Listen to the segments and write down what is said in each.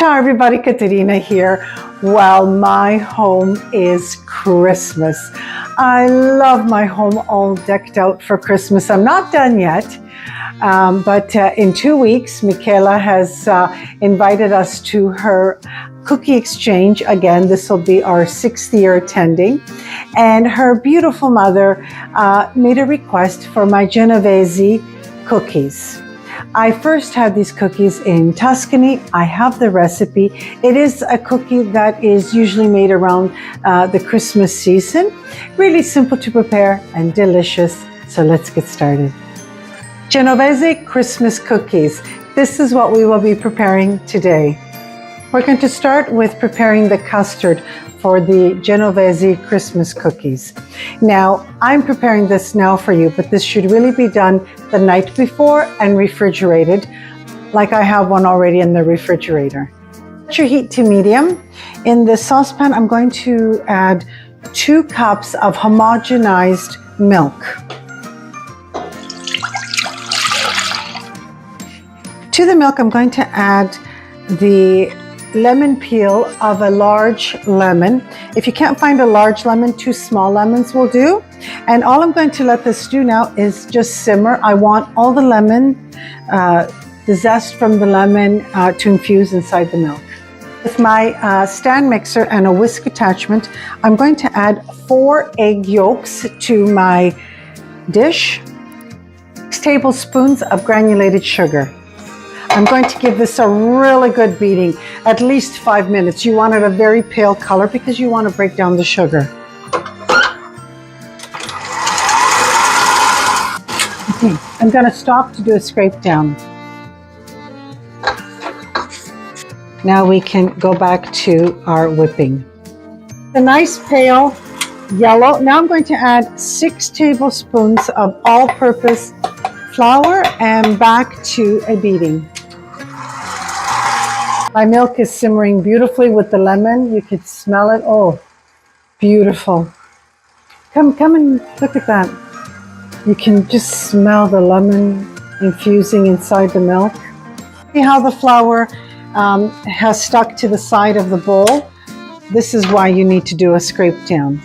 Ciao everybody, Katerina here. Well, my home is Christmas. I love my home all decked out for Christmas. I'm not done yet, but in 2 weeks, Michaela has invited us to her cookie exchange. Again, this will be our 6th year attending. And her beautiful mother made a request for my Genovese cookies. I first had these cookies in Tuscany. I have the recipe. It is a cookie that is usually made around the Christmas season. Really simple to prepare and delicious. So let's get started. Genovese Christmas cookies. This is what we will be preparing today. We're going to start with preparing the custard for the Genovese Christmas cookies. Now, I'm preparing this now for you, but this should really be done the night before and refrigerated, like I have one already in the refrigerator. Set your heat to medium. In the saucepan, I'm going to add 2 cups of homogenized milk. To the milk, I'm going to add the lemon peel of a large lemon. If you can't find a large lemon, 2 small lemons will do. And all I'm going to let this do now is just simmer. I want all the lemon, the zest from the lemon to infuse inside the milk. With my stand mixer and a whisk attachment, I'm going to add 4 egg yolks to my dish, 6 tablespoons of granulated sugar. I'm going to give this a really good beating, at least 5 minutes. You want it a very pale color because you want to break down the sugar. Okay, I'm going to stop to do a scrape down. Now we can go back to our whipping. A nice pale yellow. Now I'm going to add 6 tablespoons of all-purpose flour and back to a beating. My milk is simmering beautifully with the lemon. You could smell it. Oh, beautiful. Come and look at that. You can just smell the lemon infusing inside the milk. See how the flour has stuck to the side of the bowl? This is why you need to do a scrape down.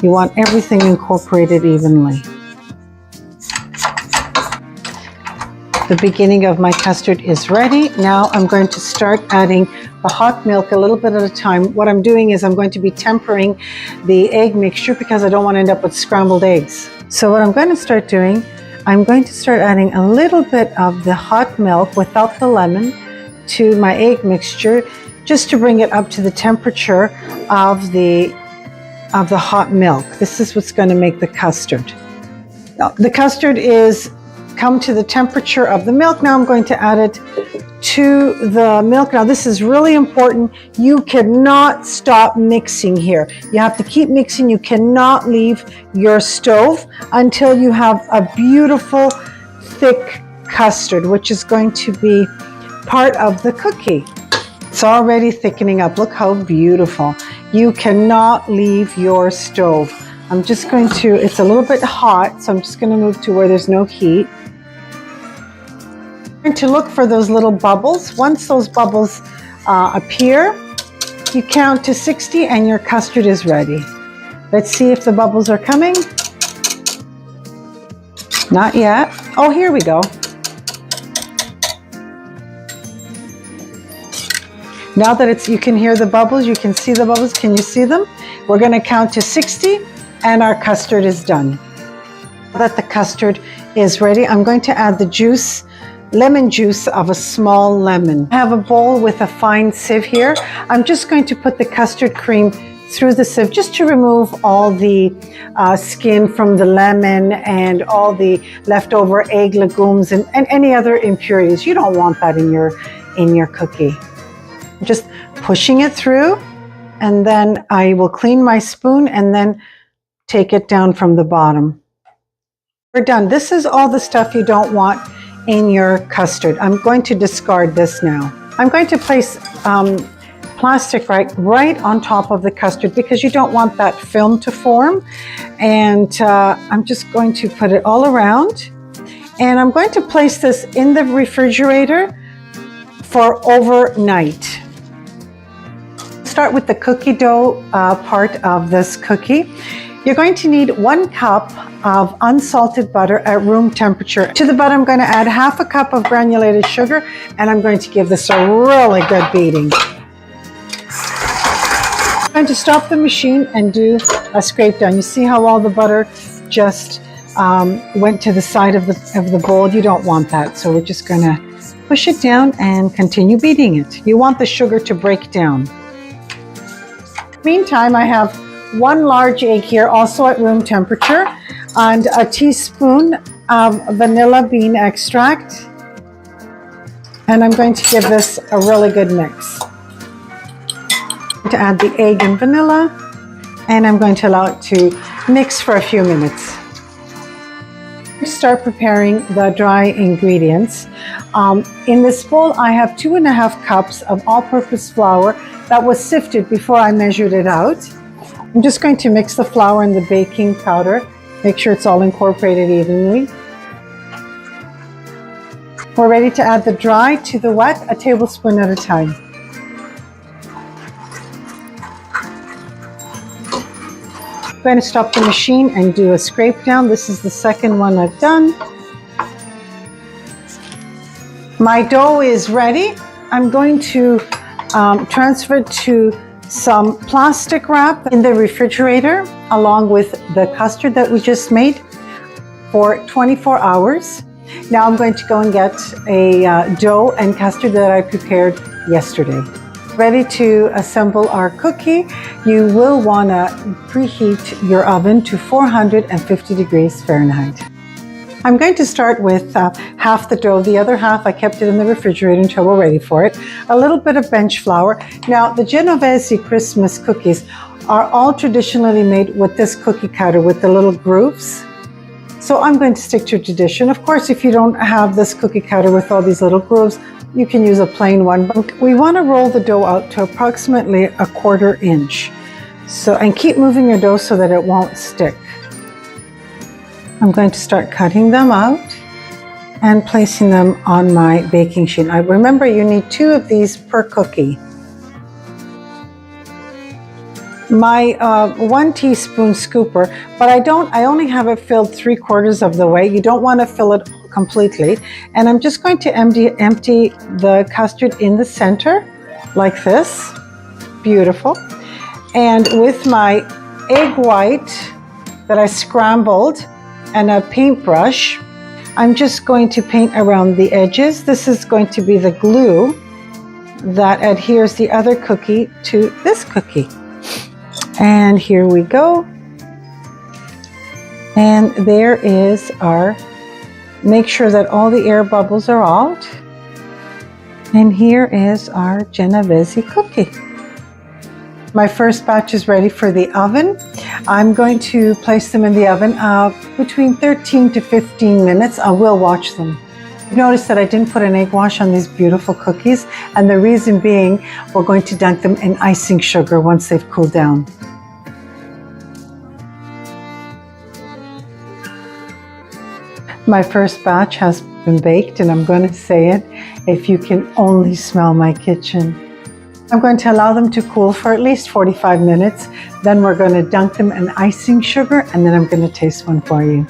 You want everything incorporated evenly. The beginning of my custard is ready. Now I'm going to start adding the hot milk a little bit at a time. What I'm doing is I'm going to be tempering the egg mixture because I don't want to end up with scrambled eggs. So what I'm going to start doing, I'm going to start adding a little bit of the hot milk without the lemon to my egg mixture, just to bring it up to the temperature of the hot milk. This is what's going to make the custard. Now, the custard is come to the temperature of the milk. Now I'm going to add it to the milk. Now this is really important. You cannot stop mixing here. You have to keep mixing. You cannot leave your stove until you have a beautiful thick custard, which is going to be part of the cookie. It's already thickening up. Look how beautiful. You cannot leave your stove. I'm just going to, it's a little bit hot, so I'm just going to move to where there's no heat. And to look for those little bubbles. Once those bubbles appear, you count to 60 and your custard is ready. Let's see if the bubbles are coming. Not yet. Oh, here we go. Now that you can hear the bubbles, you can see the bubbles. Can you see them? We're going to count to 60 and our custard is done. Now that the custard is ready, I'm going to add the juice, lemon juice of a small lemon. I have a bowl with a fine sieve here. I'm just going to put the custard cream through the sieve just to remove all the skin from the lemon and all the leftover egg legumes and any other impurities. You don't want that in your cookie. Just pushing it through, and then I will clean my spoon and then take it down from the bottom. We're done. This is all the stuff you don't want in your custard. I'm going to discard this now. I'm going to place plastic right on top of the custard because you don't want that film to form. And I'm just going to put it all around. And I'm going to place this in the refrigerator for overnight. Start with the cookie dough part of this cookie. You're going to need 1 cup of unsalted butter at room temperature. To the butter, I'm going to add half a cup of granulated sugar, and I'm going to give this a really good beating. I'm going to stop the machine and do a scrape down. You see how all the butter just went to the side of the bowl? You don't want that, so we're just going to push it down and continue beating it. You want the sugar to break down. Meantime, I have 1 large egg here, also at room temperature, and a teaspoon of vanilla bean extract. And I'm going to give this a really good mix. To add the egg and vanilla, and I'm going to allow it to mix for a few minutes. Start preparing the dry ingredients. In this bowl, I have 2.5 cups of all-purpose flour that was sifted before I measured it out. I'm just going to mix the flour and the baking powder. Make sure it's all incorporated evenly. We're ready to add the dry to the wet, a tablespoon at a time. I'm going to stop the machine and do a scrape down. This is the second one I've done. My dough is ready. I'm going to transfer it to some plastic wrap in the refrigerator along with the custard that we just made for 24 hours. Now I'm going to go and get a dough and custard that I prepared yesterday. Ready to assemble our cookie. You will want to preheat your oven to 450 degrees Fahrenheit. I'm going to start with half the dough. The other half, I kept it in the refrigerator until we're ready for it. A little bit of bench flour. Now, the Genovese Christmas cookies are all traditionally made with this cookie cutter with the little grooves. So I'm going to stick to tradition. Of course, if you don't have this cookie cutter with all these little grooves, you can use a plain one. But we want to roll the dough out to approximately 1/4 inch. And keep moving your dough so that it won't stick. I'm going to start cutting them out and placing them on my baking sheet. Remember, you need 2 of these per cookie. My 1 teaspoon scooper, but I only have it filled 3/4 of the way. You don't want to fill it completely. And I'm just going to empty the custard in the center like this. Beautiful. And with my egg white that I scrambled and a paintbrush, I'm just going to paint around the edges. This is going to be the glue that adheres the other cookie to this cookie. And here we go. And there is our, make sure that all the air bubbles are out. And here is our Genovese cookie. My first batch is ready for the oven. I'm going to place them in the oven between 13 to 15 minutes. I will watch them. Notice that I didn't put an egg wash on these beautiful cookies, and the reason being, we're going to dunk them in icing sugar once they've cooled down. My first batch has been baked, and I'm going to say it, if you can only smell my kitchen. I'm going to allow them to cool for at least 45 minutes. Then we're going to dunk them in icing sugar, and then I'm going to taste one for you.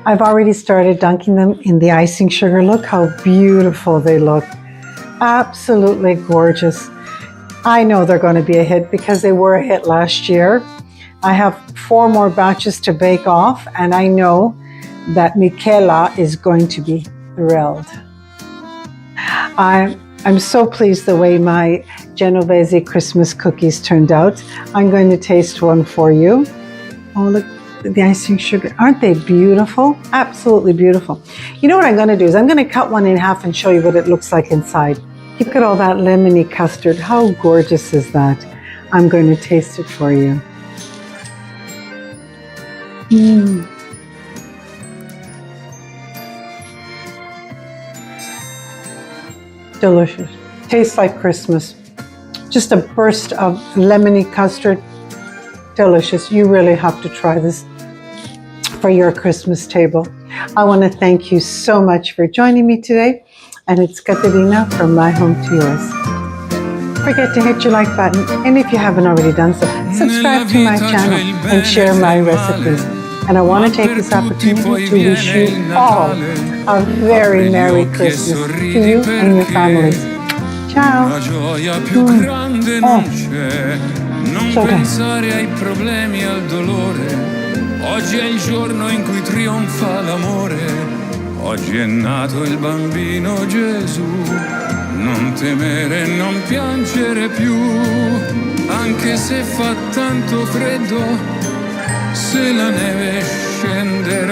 I've already started dunking them in the icing sugar. Look how beautiful they look. Absolutely gorgeous. I know they're going to be a hit because they were a hit last year. I have 4 more batches to bake off, and I know that Michaela is going to be thrilled. I'm so pleased the way my Genovese Christmas cookies turned out. I'm going to taste one for you. Oh, look, the icing sugar. Aren't they beautiful? Absolutely beautiful. You know what I'm going to do is I'm going to cut one in half and show you what it looks like inside. Look at all that lemony custard. How gorgeous is that? I'm going to taste it for you. Delicious. Tastes like Christmas. Just a burst of lemony custard. Delicious. You really have to try this for your Christmas table. I want to thank you so much for joining me today. and it's Caterina from my home to yours. Don't forget to hit your like button, and if you haven't already done so, subscribe to my channel and share my recipes. And I want to take this opportunity to wish you all a very Merry Christmas to you and your families. Ciao. La gioia più grande non c'è, non pensare ai problemi e al dolore. Oggi è il giorno in cui trionfa l'amore. Oggi è nato il bambino Gesù. Non temere, non piangere più, anche se fa tanto freddo, se la neve scenderà.